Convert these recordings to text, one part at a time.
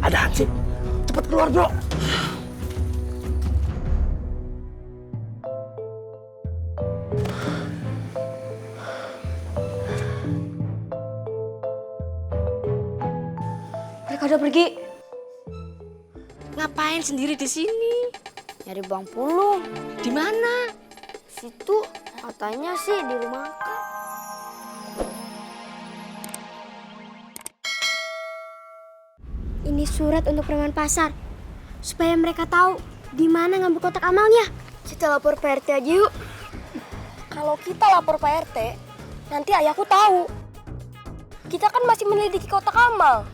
Ada hansip. Cepet keluar, bro. Mereka udah pergi. Ngapain sendiri di sini? Nyari Bang Pulung. Di mana? Situ katanya sih di rumah Angker. Ini surat untuk preman pasar. Supaya mereka tahu di mana ngambil kotak amalnya. Kita lapor Pak RT aja yuk. Kalau kita lapor Pak RT, nanti ayahku tahu. Kita kan masih menyelidiki kotak amal.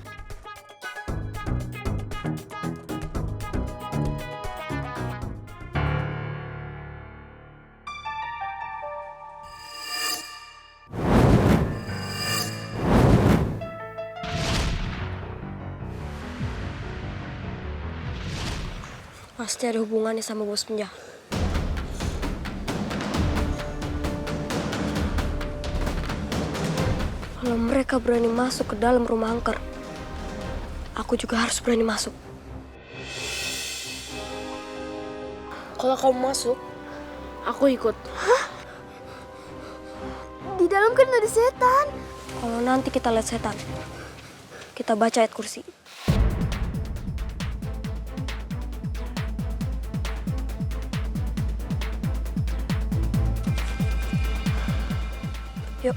Pasti ada hubungannya sama bos penjahat. Kalau mereka berani masuk ke dalam rumah Angker, aku juga harus berani masuk. Kalau kamu masuk, aku ikut. Hah? Di dalam kan ada setan. Kalau nanti kita lihat setan, kita baca ayat kursi. Yuk.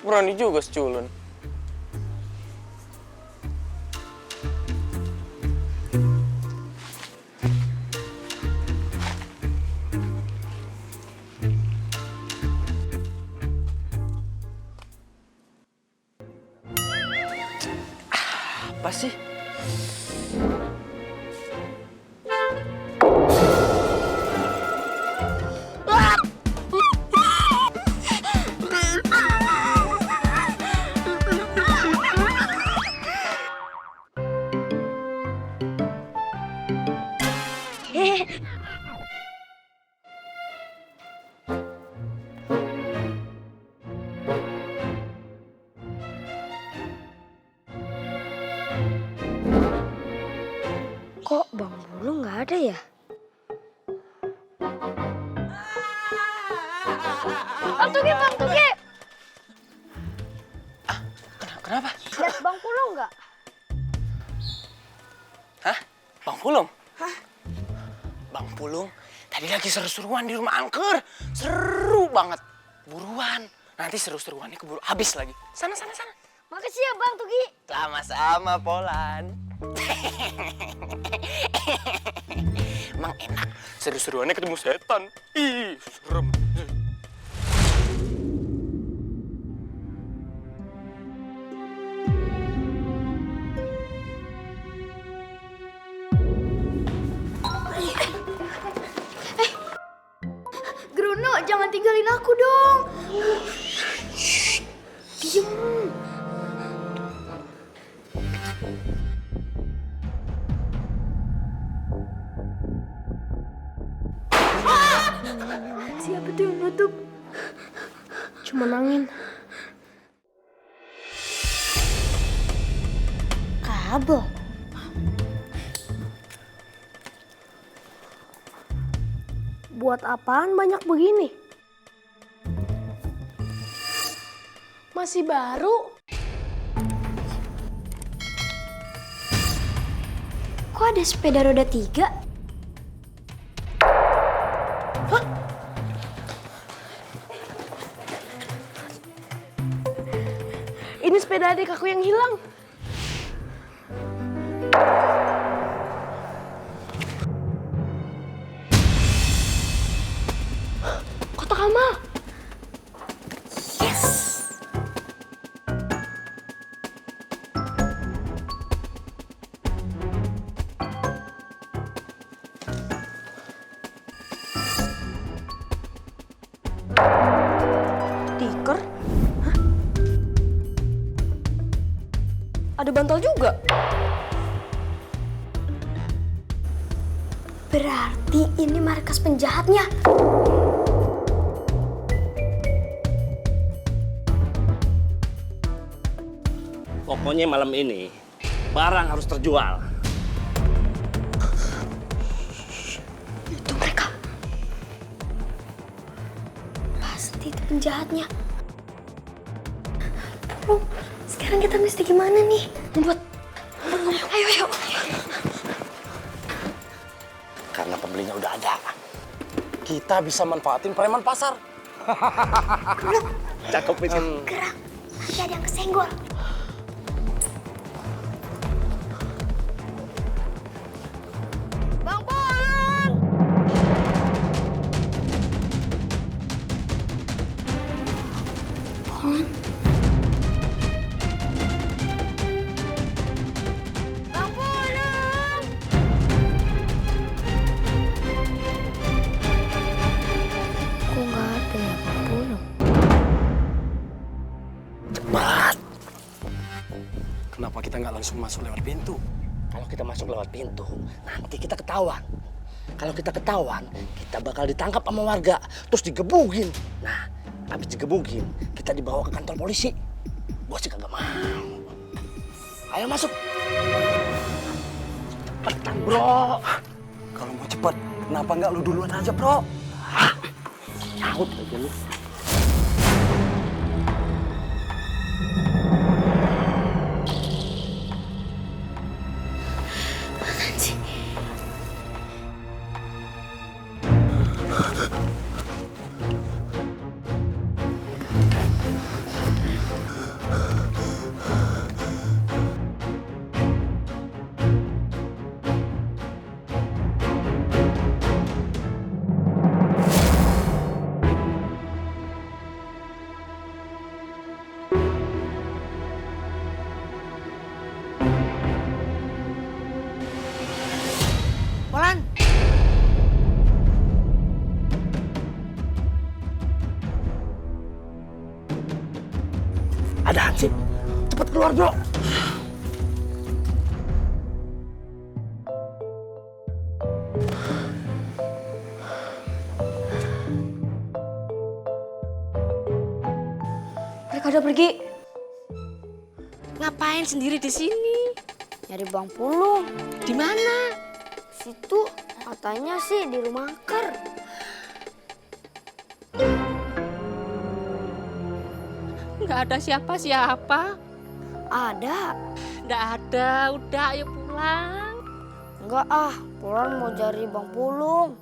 Berani juga si Culun. Apa sih? Kok Bang Pulung nggak ada ya? Bang Tuki, Bang Tuki! Kenapa? Lihat Bang Pulung nggak? Hah? Bang Pulung? Hah? Bang Pulung tadi lagi seru-seruan di rumah Angker. Seru banget. Buruan. Nanti seru-seruannya keburu habis lagi. Sana. Makasih ya Bang Tuki. Sama-sama, Polan. Emang enak. Seru-seruannya ketemu setan. Ih, serem. Bruno, jangan tinggalin aku dong. Diam. Siapa tuh yang nutup? Cuma angin. kabel. Buat apaan banyak begini? Masih baru. Kok ada sepeda roda 3? Ini sepeda adik aku yang hilang. Kotak amal. Yes! Stiker? Hah? Ada bantal juga. Berarti ini markas penjahatnya. Pokoknya malam ini barang harus terjual. Itu mereka. Pasti itu penjahatnya. Bro, sekarang kita mesti gimana nih? Ngumpet. Ayo, ayo. Karena pembelinya udah ada. Kita bisa manfaatin preman pasar. Cakep itu. Gerak. Nanti ada yang kesenggol. Bang Pulung! Pulung? Bang Pulung! Kok nggak ada ya Bang Pulung? Cepat. Kenapa kita nggak langsung masuk lewat pintu? Kalau kita masuk lewat pintu, nanti kita ketahuan. Kalau kita ketahuan, kita bakal ditangkap sama warga, terus digebugin. Nah, habis digebugin, kita dibawa ke kantor polisi. Gua sih kagak mau. Ayo masuk. Cepetan, bro. Kalau mau cepet, kenapa nggak lu duluan aja, bro? Nyaut aja lu. Polan. Ada hansip. Cepet keluar, bro. Mereka udah pergi. Ngapain sendiri di sini? Nyari Bang Pulung. Di mana? Situ katanya sih di rumah angker. Nggak ada siapa-siapa. Ada. Nggak ada. Udah, ayo pulang. Enggak ah, Polan mau cari Bang Pulung.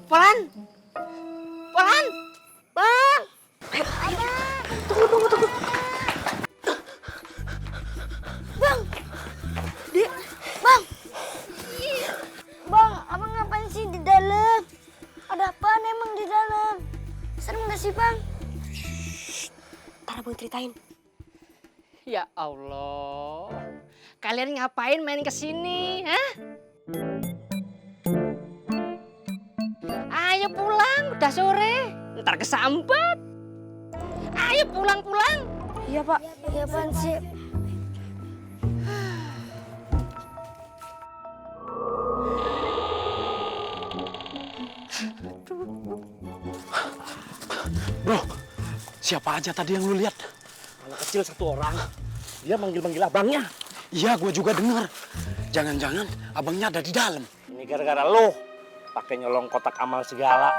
Polan. Polan. Bang! Tunggu. Bang! Dek, Bang! Bang, abang ngapain sih di dalam? Ada apaan emang di dalam? Serem gak sih, Bang? Ntar abang ceritain. Ya Allah. Kalian ngapain main ke sini, hah? Ayo pulang, udah sore. Ntar kesambat. Ayo pulang. Iya, Pak. Iya, apaan sih? Bro, siapa aja tadi yang lu lihat? Anak kecil satu orang, Dia manggil-manggil abangnya. Iya, gue juga dengar. Jangan-jangan abangnya ada di dalam. Ini gara-gara lo pakai nyolong kotak amal segala.